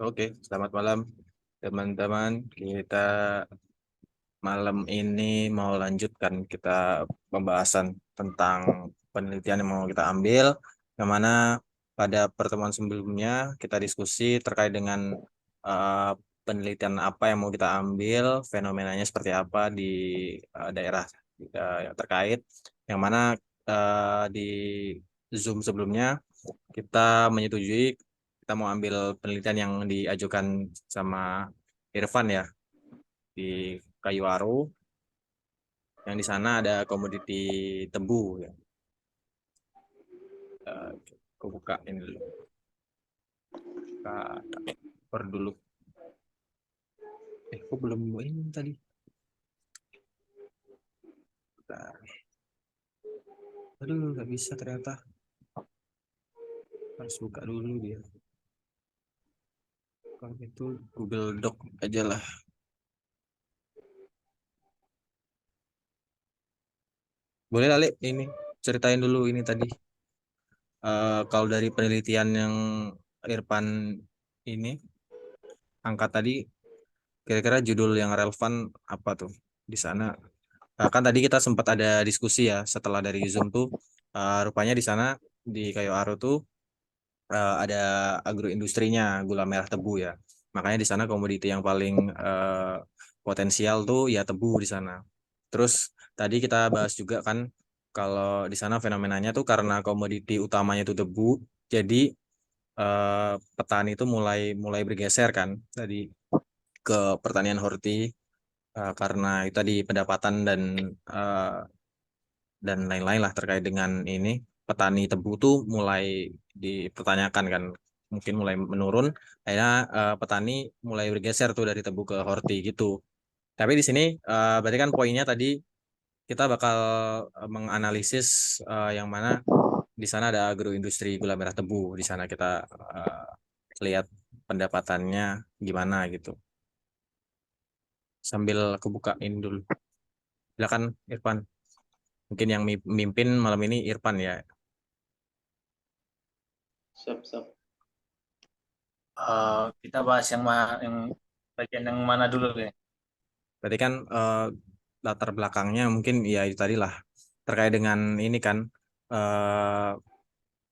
Oke, selamat malam teman-teman. Kita malam ini mau lanjutkan kita pembahasan tentang penelitian yang mau kita ambil, yang mana pada pertemuan sebelumnya kita diskusi terkait dengan eh, penelitian apa yang mau kita ambil, fenomenanya seperti apa di daerah yang terkait, yang mana di Zoom sebelumnya kita menyetujui kita mau ambil penelitian yang diajukan sama Irfan ya di Kayu Aro, yang di sana ada komoditi tebu ya. Eh, aku buka ini dulu. Buka per dulu. Aku belum ini tadi. Bentar. Aduh, nggak bisa ternyata. Harus buka dulu dia. Kalau itu Google Doc aja lah. Boleh kali ini ceritain dulu ini tadi. Kalau dari penelitian yang Irfan ini angkat tadi, kira-kira judul yang relevan apa tuh di sana? Kan tadi kita sempat ada diskusi ya setelah dari Zoom tuh, rupanya di sana di Kayu Aro tuh ada agroindustrinya gula merah tebu ya. Makanya di sana komoditi yang paling potensial tuh ya tebu di sana. Terus tadi kita bahas juga kan kalau di sana fenomenanya tuh karena komoditi utamanya itu tebu, jadi petani itu mulai mulai bergeser kan tadi ke pertanian horti, karena itu tadi pendapatan eh, dan lain-lain lah terkait dengan ini petani tebu tuh mulai dipertanyakan kan, mungkin mulai menurun, akhirnya petani mulai bergeser tuh dari tebu ke horti gitu. Tapi di sini berarti kan poinnya tadi kita bakal menganalisis yang mana di sana ada agroindustri gula merah tebu, di sana kita eh, lihat pendapatannya gimana gitu, sambil aku bukain dulu. Silakan Irfan. Mungkin yang mimpin malam ini Irfan ya. Siap, siap. Kita bahas yang bagian yang mana dulu nih? Berarti kan latar belakangnya mungkin ya itu tadi lah terkait dengan ini kan, eh,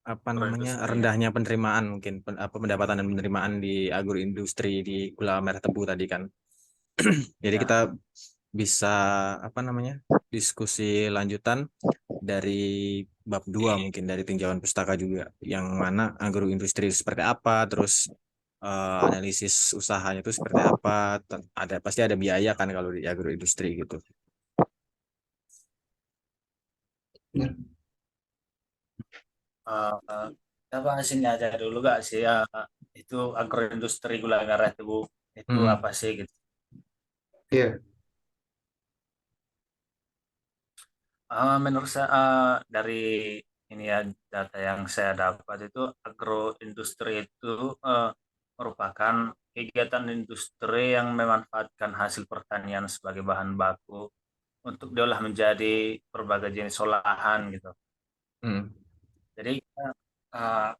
apa namanya, Agroindustrinya. rendahnya penerimaan mungkin apa pendapatan dan penerimaan di agroindustri di gula merah tebu tadi kan. Jadi kita Ya. bisa apa namanya, diskusi lanjutan dari bab 2 mungkin dari tinjauan pustaka juga, yang mana agroindustri itu seperti apa, terus analisis usahanya itu seperti apa. Ada pasti ada biaya kan kalau di agroindustri gitu. Benar. Kita bahas ini aja dulu gak sih ya, itu agroindustri gula merah tebu itu Mm-mm. apa sih gitu. Iya. Menurut saya dari ini ya, data yang saya dapat itu agroindustri itu eh, merupakan kegiatan industri yang memanfaatkan hasil pertanian sebagai bahan baku untuk diolah menjadi berbagai jenis olahan gitu. Mm. Jadi eh,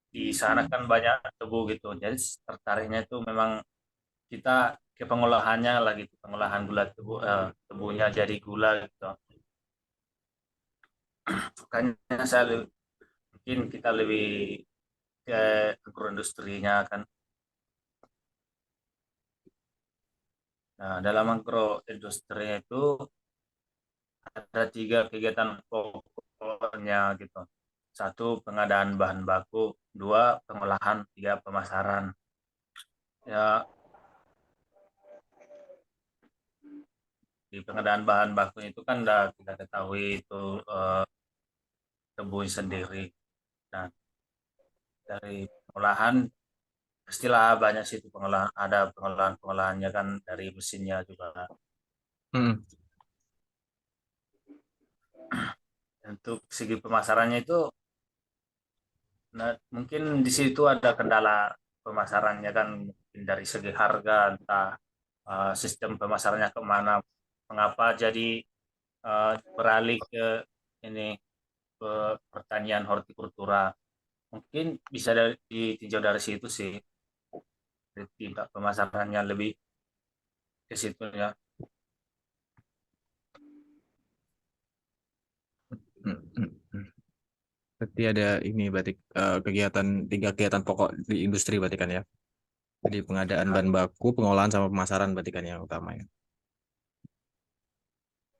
di sana kan banyak tebu gitu. Jadi tertariknya itu memang kita ke pengolahannya lagi, pengolahan gula tebu, tebunya jadi gula gitu. Makanya mungkin kita lebih ke agroindustrinya kan. Nah, dalam agroindustri itu ada tiga kegiatan pokoknya gitu. Satu, pengadaan bahan baku. Dua, pengolahan. Tiga, pemasaran. Ya, di pengadaan bahan baku itu kan udah kita ketahui itu tebu sendiri. Nah, dari pengolahan pastilah banyak sih itu pengolahan, ada pengolahannya kan dari mesinnya juga. Mm. Untuk segi pemasarannya itu, nah, mungkin di situ ada kendala pemasarannya kan, mungkin dari segi harga, entah sistem pemasarannya kemana, mengapa jadi beralih ke ini, ke pertanian hortikultura. mungkin bisa ditinjau dari situ sih, tidak pemasarannya lebih ke situ ya. Hmm, hmm, hmm. Berarti ada ini berarti kegiatan tiga kegiatan pokok di industri berarti kan ya. Jadi pengadaan Nah, bahan baku, pengolahan sama pemasaran berarti kan yang utama ya.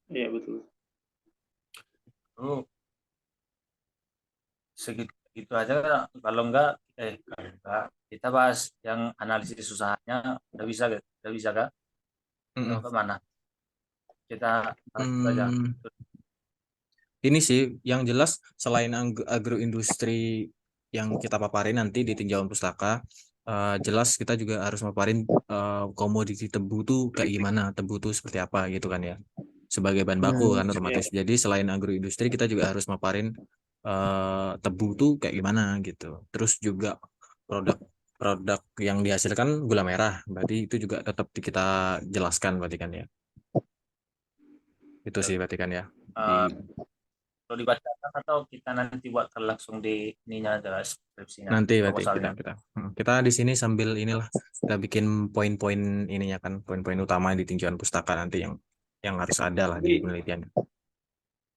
Iya betul. itu segitu itu aja. Kalau enggak kita bahas yang analisis usahanya. Udah bisa kak, atau Mm-mm. kemana kita bahas itu aja. Hmm, ini sih yang jelas selain agroindustri yang kita paparin nanti di tinjauan pustaka, jelas kita juga harus paparin komoditi tebu tuh kayak gimana, tebu tuh seperti apa gitu kan ya. Sebagai bahan baku kan Iya. otomatis. Jadi selain agroindustri kita juga harus maparin tebu tuh kayak gimana gitu. Terus juga produk-produk yang dihasilkan gula merah, berarti itu juga tetap kita jelaskan berarti kan ya. Itu sih berarti kan ya. Di Eh, Perlu dibacakan atau kita nanti buat langsung di ininya aja skripsinya, nanti berarti kita proposalnya. kita kita di sini sambil inilah kita bikin poin-poin ininya kan, poin-poin utama di tinjauan pustaka nanti yang harus ada lah di Tapi, penelitian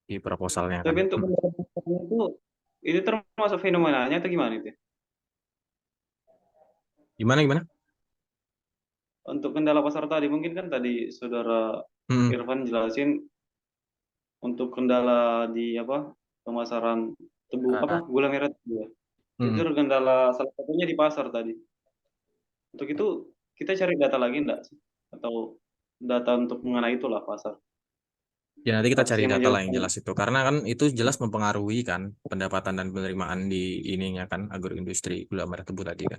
di proposalnya kan. tapi untuk pendapatan itu termasuk fenomenanya atau gimana itu? Gimana gimana? Untuk kendala pasar tadi mungkin kan tadi saudara Hmm, Irfan jelasin untuk kendala di apa pemasaran tebu apa Nah, gula merah tebu ya. Itu hmm. kendala salah satunya di pasar tadi. Untuk itu kita cari data lagi enggak sih? Atau data untuk mengenai itulah pasar. Ya nanti kita Apa sih cari yang data lah yang menyebabkan? jelas itu karena kan itu jelas mempengaruhi kan pendapatan dan penerimaan di ininya kan agroindustri gula merah tebu tadi kan.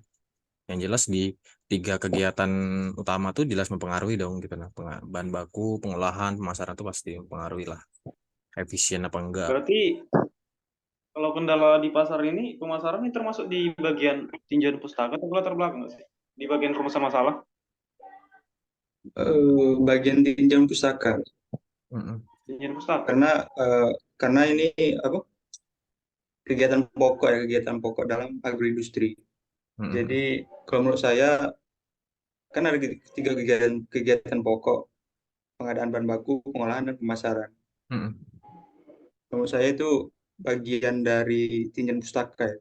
Yang jelas di tiga kegiatan utama tuh jelas mempengaruhi dong gitu nah. Bahan baku, pengolahan, pemasaran tuh pasti mempengaruhi lah. Efisien apa enggak. Berarti kalau kendala di pasar ini pemasaran ini termasuk di bagian tinjauan pustaka atau latar belakang nggak sih? Di bagian rumusan masalah? Bagian tinjauan pustaka Mm-mm. Tinjauan pustaka. karena ini apa kegiatan pokok dalam agroindustri. Mm-mm. Jadi kalau menurut saya kan ada tiga kegiatan pokok: pengadaan bahan baku, pengolahan dan pemasaran. Mm-mm. Menurut saya itu bagian dari tinjauan pustaka ya.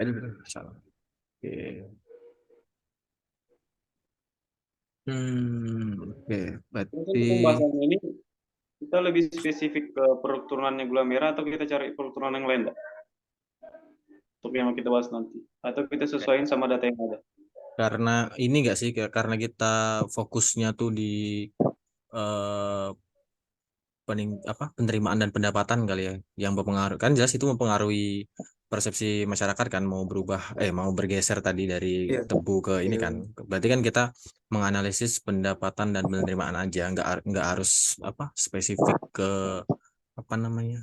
Aduh, salah. Oke. Oke. Terus Berarti untuk pembahasannya ini kita lebih spesifik ke produk turunannya gula merah atau kita cari produk turunan yang lain, Pak? Untuk yang kita bahas nanti. Atau kita sesuaiin sama data yang ada. karena ini enggak sih, karena kita fokusnya tuh di eh, penerimaan dan pendapatan kali ya yang berpengaruh kan jelas itu mempengaruhi persepsi masyarakat kan mau berubah mau bergeser tadi dari Iya, tebu ke ini iya. kan berarti kan kita menganalisis pendapatan dan penerimaan aja nggak harus spesifik ke apa namanya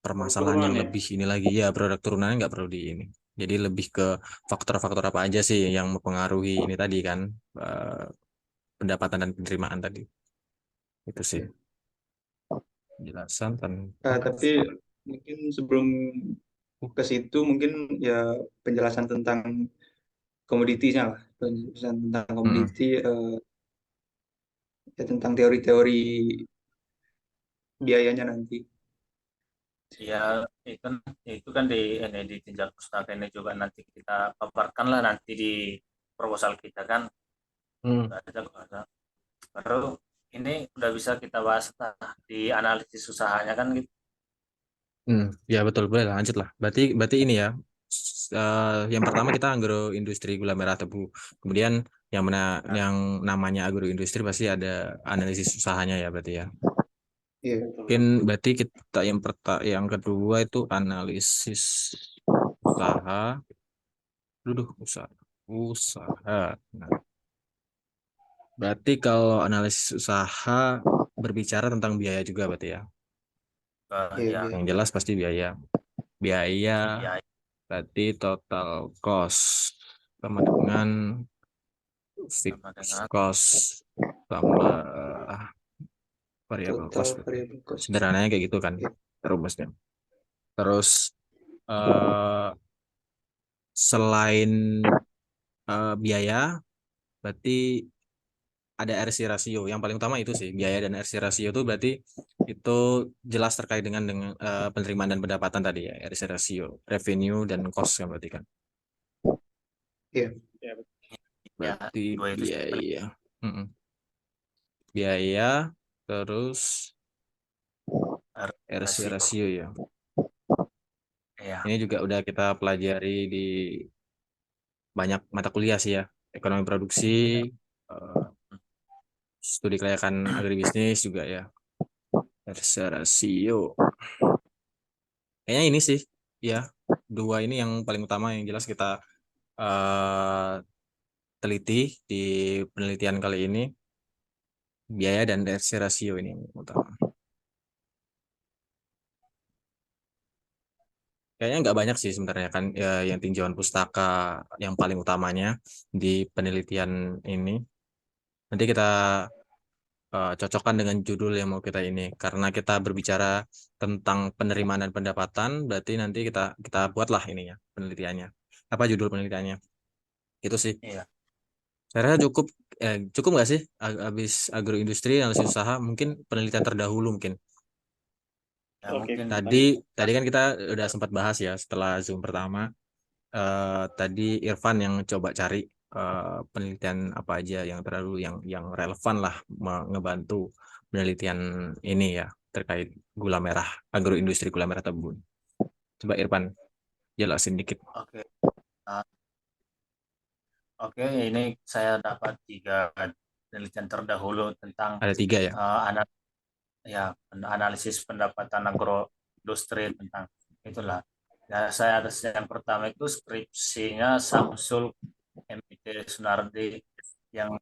Produk permasalahan yang turunannya. lebih ini lagi ya produk turunannya nggak perlu di ini jadi lebih ke faktor-faktor apa aja sih yang mempengaruhi ini tadi kan eh, pendapatan dan penerimaan tadi itu sih Iya. penjelasan tentang Tapi mungkin sebelum ke situ mungkin ya penjelasan tentang komoditinya lah, penjelasan tentang Mm-mm. komoditi, ya tentang teori-teori biayanya nanti. ya itu itu kan di tinjauan pustaka ini juga nanti kita paparkan lah nanti di proposal kita kan. Hmm. Ada. Baru ini udah bisa kita bahas lah di analisis usahanya kan gitu. Ya betul boleh lah, lanjut lah. Berarti berarti ini ya. Yang pertama kita agroindustri gula merah tebu. Kemudian Nah, yang namanya agroindustri pasti ada analisis usahanya ya berarti ya. Iya. Mungkin berarti kita yang kedua itu analisis usaha. Usaha. Nah, berarti kalau analisis usaha berbicara tentang biaya juga berarti ya. Iya, ya, biaya. Yang jelas pasti biaya. Biaya ya berarti total cost sama dengan sama fixed dengan cost tambah variable Total cost. variable cost. Sederhananya kayak gitu kan Iya. rumusnya. Terus eh, selain biaya, berarti ada RC ratio. Yang paling utama itu sih biaya dan RC ratio itu berarti itu jelas terkait dengan penerimaan dan pendapatan tadi ya, RC ratio, revenue dan cost kan berarti kan. Iya. Ya, ya Berarti dua itu sih paling. biaya, Mm-mm. Biaya terus RC Rasio. ratio ya. Ya, Ini juga udah kita pelajari di banyak mata kuliah sih ya. Ekonomi produksi, eh, studi kelayakan agribisnis juga ya. RC ratio. Kayaknya ini sih, ya, dua ini yang paling utama yang jelas kita eh, teliti di penelitian kali ini, biaya dan RC ratio ini yang utama. Kayaknya nggak banyak sih sebenarnya kan ya, yang tinjauan pustaka yang paling utamanya di penelitian ini. Nanti kita cocokkan dengan judul yang mau kita ini. Karena kita berbicara tentang penerimaan dan pendapatan, berarti nanti kita buatlah ininya penelitiannya. Apa judul penelitiannya? Itu sih. iya. Saya rasa cukup cukup nggak sih habis agroindustri analisis usaha mungkin penelitian terdahulu mungkin. Ya oke. mungkin Tadi Lanjut. tadi kan kita udah sempat bahas ya setelah Zoom pertama. Tadi Irfan yang coba cari penelitian apa aja yang terdahulu yang relevan lah ngebantu penelitian ini ya terkait gula merah agroindustri gula merah Tebun. Coba Irfan jelasin dikit. oke. Nah, oke, ini saya dapat 3 penelitian terdahulu tentang Ada tiga ya. anak ya analisis pendapatan agroindustri tentang itulah. Ya, saya ada yang pertama itu skripsinya Samsul MIT Sunardi yang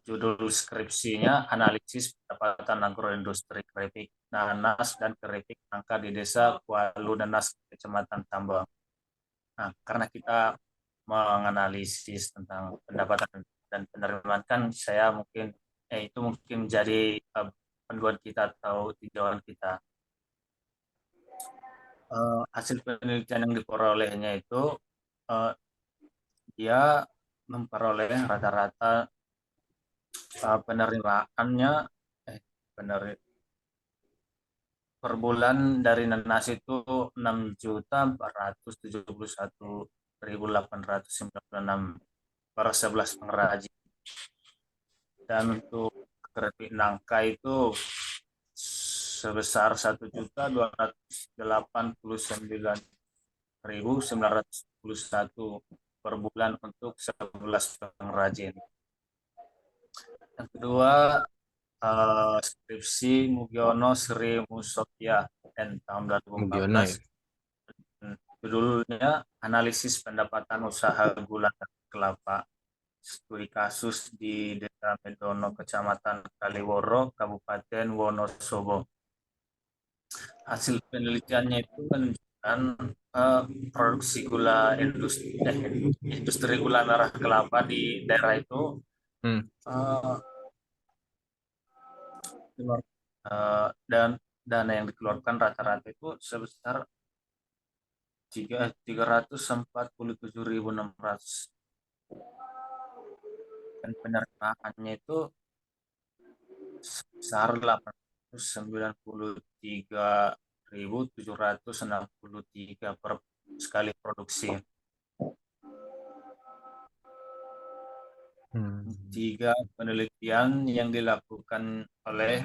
judul skripsinya analisis pendapatan agroindustri keripik nanas dan keripik nangka di desa Kualu Nanas, Kecamatan Tambang. Nah, karena kita menganalisis tentang pendapatan dan penerimaan kan saya mungkin itu mungkin menjadi panduan kita atau tinjauan kita. Hasil penelitian yang diperolehnya itu eh, dia memperoleh rata-rata penerimaannya peneri- per bulan dari nanas itu 6.471.896 per 11 pengrajin. Dan untuk keripik nangka itu sebesar 1.289.921 per bulan untuk 11 pengrajin. Yang kedua, skripsi Mugiono Sri Musopya tahun Mugiono 2014. ya. Judulnya Analisis Pendapatan Usaha Gula dan Kelapa. Studi kasus di Desa Medono, Kecamatan Kaliworo, Kabupaten Wonosobo. Hasil penelitiannya itu menunjukkan produksi gula industri gula merah kelapa di daerah itu Hmm. uh, dan dana yang dikeluarkan rata-rata itu sebesar 347.600 dan penerimaannya itu sebesar 893.763 per sekali produksi. Tiga penelitian yang dilakukan oleh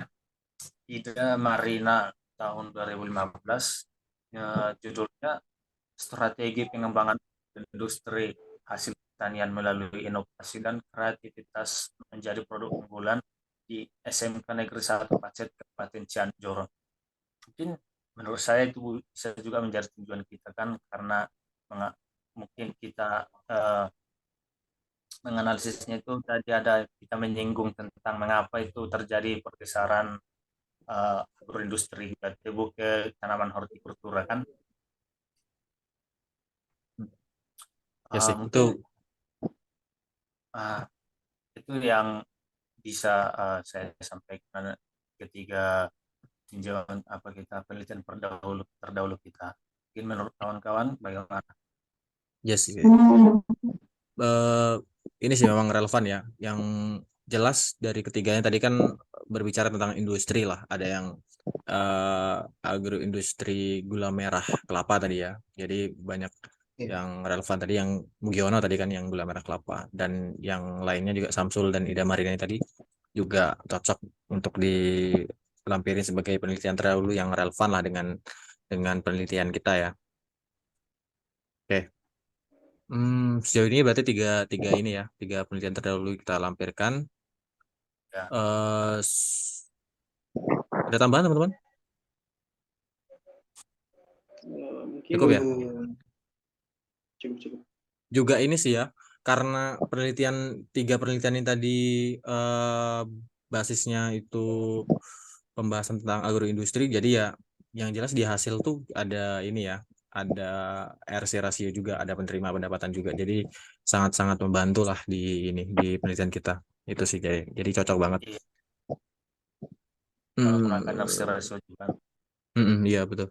Ida Marina tahun 2015, judulnya Strategi Pengembangan Industri Hasil Pertanian Melalui Inovasi dan Kreativitas Menjadi Produk Unggulan di SMK Negeri 1 Pacet, Kabupaten Cianjur. Mungkin menurut saya itu bisa juga menjadi tujuan kita kan, karena mungkin kita menganalisisnya itu tadi ada kita menyinggung tentang mengapa itu terjadi pergeseran agroindustri tebu ke tanaman hortikultura kan. Ya sih itu Mungkin Itu yang bisa saya sampaikan ketiga tinjauan penelitian terdahulu kita. Mungkin menurut kawan-kawan bagaimana? Yes, eh, ini sih memang relevan ya. Yang jelas dari ketiganya tadi kan berbicara tentang industri lah. Ada yang agroindustri gula merah kelapa tadi ya. Jadi banyak Iya. yang relevan tadi, yang Mugiono tadi kan yang gula merah kelapa, dan yang lainnya juga Samsul dan Ida Marini tadi juga cocok untuk dilampirin sebagai penelitian terdahulu yang relevan lah dengan penelitian kita ya. Oke. Sejauh ini berarti tiga tiga ini ya, tiga penelitian terdahulu kita lampirkan. Ya. Ada tambahan teman-teman? Mungkin Cukup ya? cukup. Juga ini sih ya, karena tiga penelitian ini tadi basisnya itu pembahasan tentang agroindustri, jadi ya yang jelas di hasil tuh ada ini ya, ada RC rasio juga, ada penerima pendapatan juga. Jadi sangat-sangat membantu lah di penelitian kita. Itu sih jadi cocok banget. Iya. Hmm, Menggunakan rasio juga. iya betul.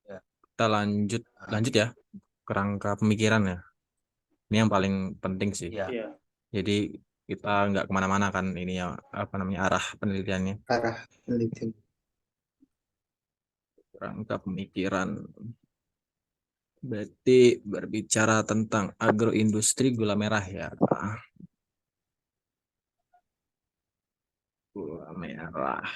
Ya. Kita lanjut ya ke rangka pemikiran ya. Ini yang paling penting sih. Iya. Iya. Jadi kita nggak kemana-mana kan ini ya, apa namanya, arah penelitiannya. Arah penelitian. Rangka pemikiran. Berarti berbicara tentang agroindustri gula merah ya. Gula merah.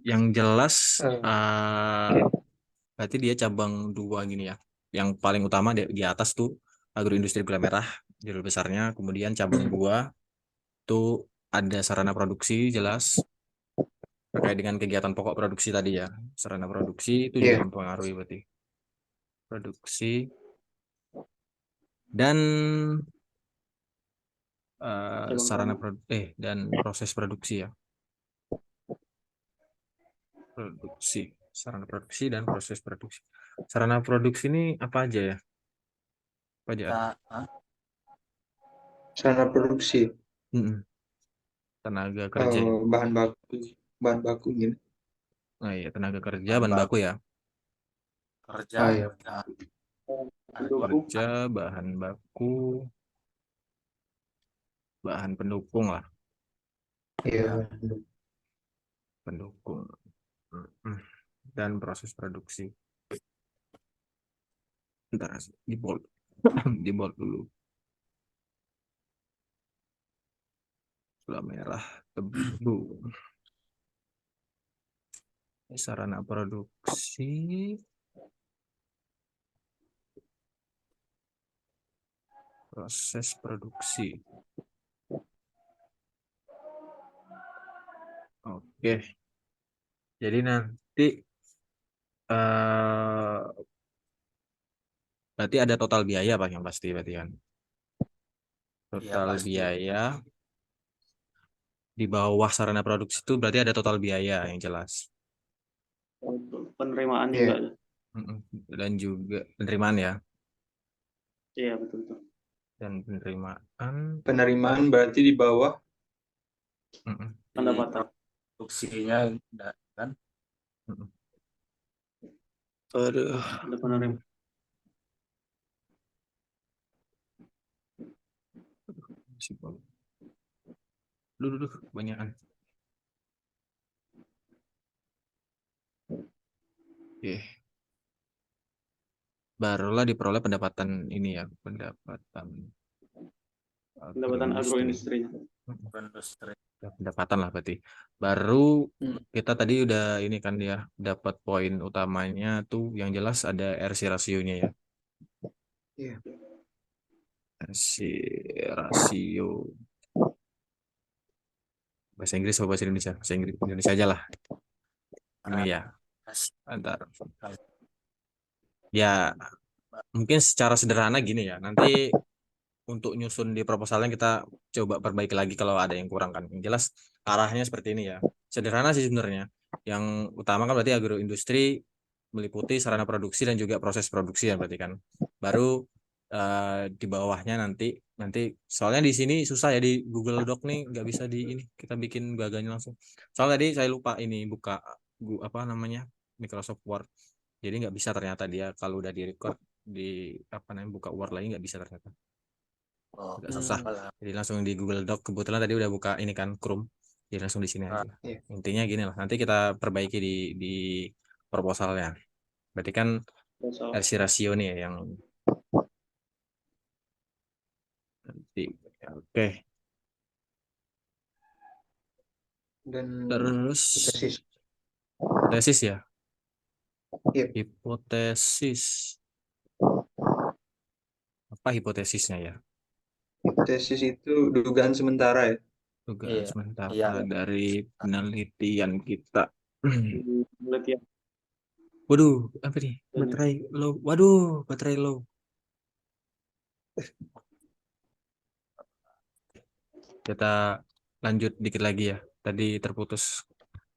Yang jelas berarti dia cabang dua gini ya. Yang paling utama di atas tuh agroindustri gula merah judul besarnya. Kemudian cabang dua tuh ada sarana produksi jelas terkait dengan kegiatan pokok produksi tadi ya. Sarana produksi itu juga Iya. mempengaruhi berarti produksi dan dan proses produksi ya. Sarana produksi dan proses produksi. Sarana produksi ini apa aja ya? Apa aja? Sarana produksi. Tenaga kerja. Bahan baku gitu. Nah, iya, tenaga kerja, bahan baku ya. Kerja, Iya. Kerja, bahan baku, bahan pendukung lah. Iya. Pendukung. Dan proses produksi. Bentar, di bold dulu. Gula merah, tebu. Sarana produksi. Proses produksi. Oke. Jadi nanti berarti ada total biaya Pak yang pasti berarti kan. Total biaya di bawah sarana produksi itu berarti ada total biaya yang jelas. Penerimaan juga. Dan juga penerimaan ya. Iya, betul. Dan penerimaan. Penerimaan berarti di bawah pendapatan. Produksinya kan. Aduh. Ada penerimaan. Duh, banyakan. Oke. Barulah diperoleh pendapatan ini ya, pendapatan agroindustri. Pendapatan lah berarti. Baru kita tadi udah ini kan ya, dapat poin utamanya tuh yang jelas ada RC rasionya ya. Iya. RC rasio. Bahasa Inggris atau bahasa Indonesia? Bahasa Indonesia aja lah. Ini ya. Antar. Ya, mungkin secara sederhana gini ya. Nanti untuk nyusun di proposalnya kita coba perbaiki lagi kalau ada yang kurang kan. Yang jelas arahnya seperti ini ya. Sederhana sih sebenarnya. Yang utama kan berarti agroindustri meliputi sarana produksi dan juga proses produksi ya berarti kan. Baru di bawahnya nanti soalnya di sini susah ya di Google Doc nih nggak bisa di ini kita bikin gaganya langsung. Soalnya tadi saya lupa ini buka apa namanya Microsoft Word. Jadi nggak bisa ternyata dia kalau udah di record di apa namanya buka Word lagi nggak bisa ternyata. Oh, Agak susah. apalah. Jadi langsung di Google Doc kebetulan tadi udah buka ini kan Chrome. Jadi langsung di sini aja. Iya. Intinya gini lah. Nanti kita perbaiki di proposalnya. Berarti kan Proposal. RC rasio nih ya yang nanti. Oke. Dan Terus hipotesis. hipotesis ya. Iya. Hipotesis. Apa hipotesisnya ya? Hipotesis itu dugaan sementara ya. Dugaan Iya, sementara iya. dari penelitian kita. Penelitian Waduh, apa nih? dan Baterai low. Waduh, baterai low. Kita lanjut dikit lagi ya. Tadi terputus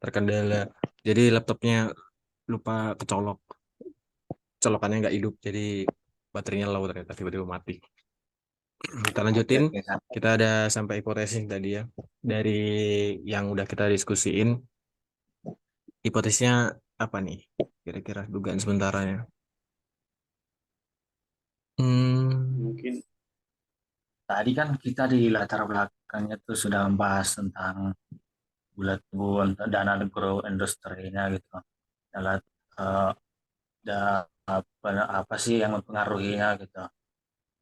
terkendala. Jadi laptopnya lupa kecolok. Colokannya nggak hidup. Jadi baterainya low ternyata tiba-tiba mati. Kita lanjutin. Oke, kan. Kita ada sampai hipotesis tadi ya. Dari yang udah kita diskusiin. Hipotesisnya apa nih? Kira-kira dugaan sementaranya. mungkin Tadi kan kita di latar belakangnya tuh sudah membahas tentang bulat bun dan agroindustrinya gitu. Dalam eh, apa sih yang mempengaruhinya gitu. Dan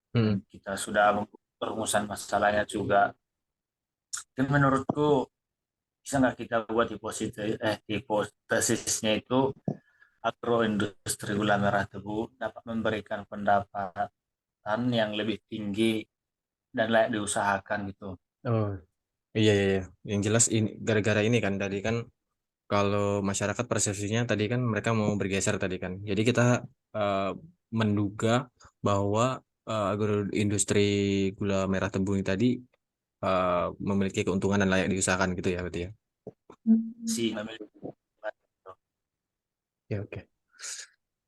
Hmm. kita sudah perumusan masalahnya juga. Dan menurutku bisa nggak kita buat hipotesisnya itu agroindustri gula merah tebu dapat memberikan pendapatan yang lebih tinggi dan layak diusahakan gitu. Oh, iya, iya, iya. Yang jelas ini gara-gara ini kan tadi kan kalau masyarakat persepsinya tadi kan mereka mau bergeser tadi kan. Jadi kita eh, menduga bahwa agroindustri gula merah tebu ini tadi eh, memiliki keuntungan dan layak diusahakan gitu ya berarti ya. Si memiliki gitu. Ya oke.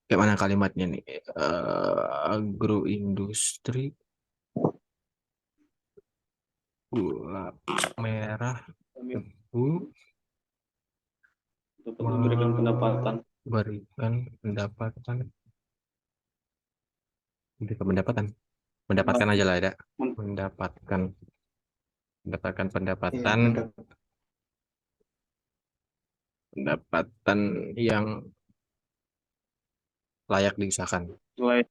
Kayak mana kalimatnya nih? Agroindustri gula merah tebu dapat memberikan pendapatan. memberikan pendapatan. Memberikan pendapatan. Mendapatkan aja lah ya. Mendapatkan mendapatkan Iya, pendapatan pendapatan yang layak diusahakan. Lain,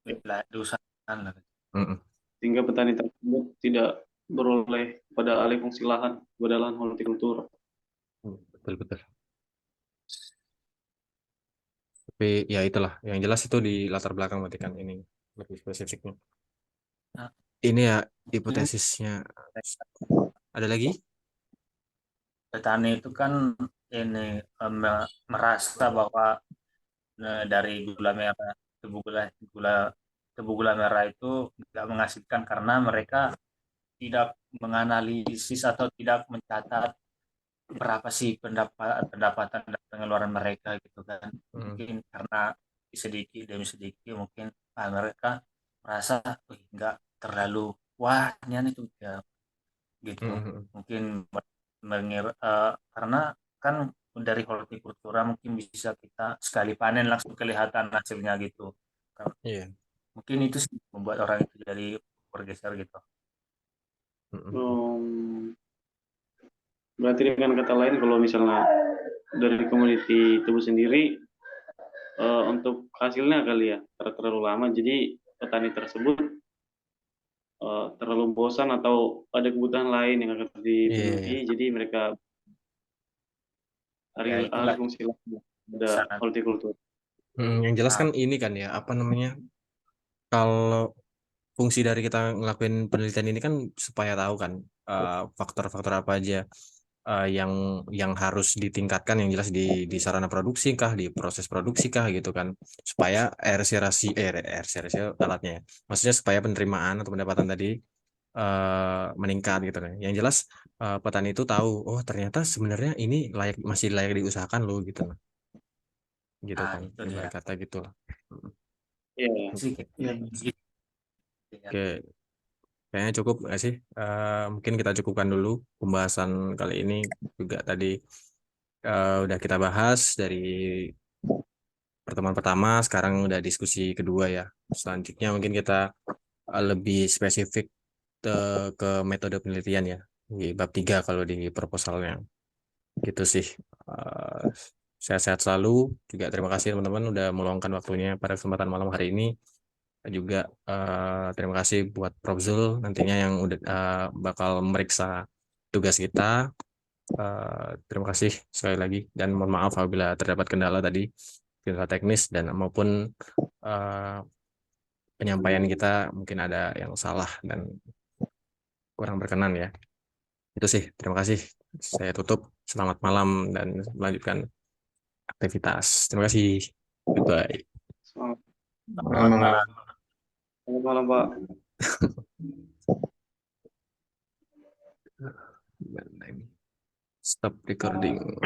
Lebih layak diusahakan lah. Mm-mm. sehingga petani tersebut tidak beroleh pada alih fungsi lahan pada lahan hortikultura. Betul betul. Tapi ya itulah yang jelas itu di latar belakang berarti kan ini lebih spesifiknya. Nah, Ini ya mungkin hipotesisnya. Ada lagi? petani itu kan ini merasa bahwa dari gula merah gula tebu gula merah itu tidak menghasilkan karena mereka tidak menganalisis atau tidak mencatat berapa sih pendapatan dan pengeluaran mereka gitu kan. Mm. Mungkin karena sedikit demi sedikit mungkin mereka merasa nggak terlalu wah ini itu ya gitu. Mm-mm. Mungkin karena kan dari hortikultura mungkin bisa kita sekali panen langsung kelihatan hasilnya gitu. Iya. Mungkin itu sih membuat orang itu jadi bergeser gitu. Mm-mm. Berarti dengan kata lain kalau misalnya dari community tubuh sendiri untuk hasilnya kali ya terlalu lama jadi petani tersebut terlalu bosan atau ada kebutuhan lain yang akan dipenuhi Iya. jadi mereka Ya alih itulah fungsi lahan pada sana. hortikultura. Yang jelas Nah, kan ini kan ya apa namanya kalau fungsi dari kita ngelakuin penelitian ini kan supaya tahu kan faktor-faktor apa aja yang harus ditingkatkan yang jelas di sarana produksi kah di proses produksi kah gitu kan supaya RC rasio alatnya ya. Maksudnya supaya penerimaan atau pendapatan tadi meningkat gitu kan. Yang jelas petani itu tahu, oh ternyata sebenarnya ini masih layak diusahakan loh gitu loh. Gitu Nah, kan, itu dia ibarat kata gitu lah. Iya. sih. Iya. Gitu. Oke, kayaknya cukup nggak sih? Mungkin kita cukupkan dulu pembahasan kali ini. Juga tadi udah kita bahas dari pertemuan pertama, sekarang udah diskusi kedua ya. Selanjutnya mungkin kita lebih spesifik ke metode penelitian ya, di bab 3 kalau di proposalnya. Gitu sih. Eh, Sehat-sehat selalu. Juga terima kasih teman-teman udah meluangkan waktunya pada kesempatan malam hari ini. Juga terima kasih buat Prof Zul nantinya yang udah bakal memeriksa tugas kita. Terima kasih sekali lagi dan mohon maaf apabila terdapat kendala tadi, kendala teknis dan maupun eh, penyampaian kita mungkin ada yang salah dan kurang berkenan ya. Itu sih. Terima kasih. Saya tutup. Selamat malam dan melanjutkan aktivitas. Terima kasih. Goodbye. Selamat Selamat malam. selamat malam, Pak. Stop recording.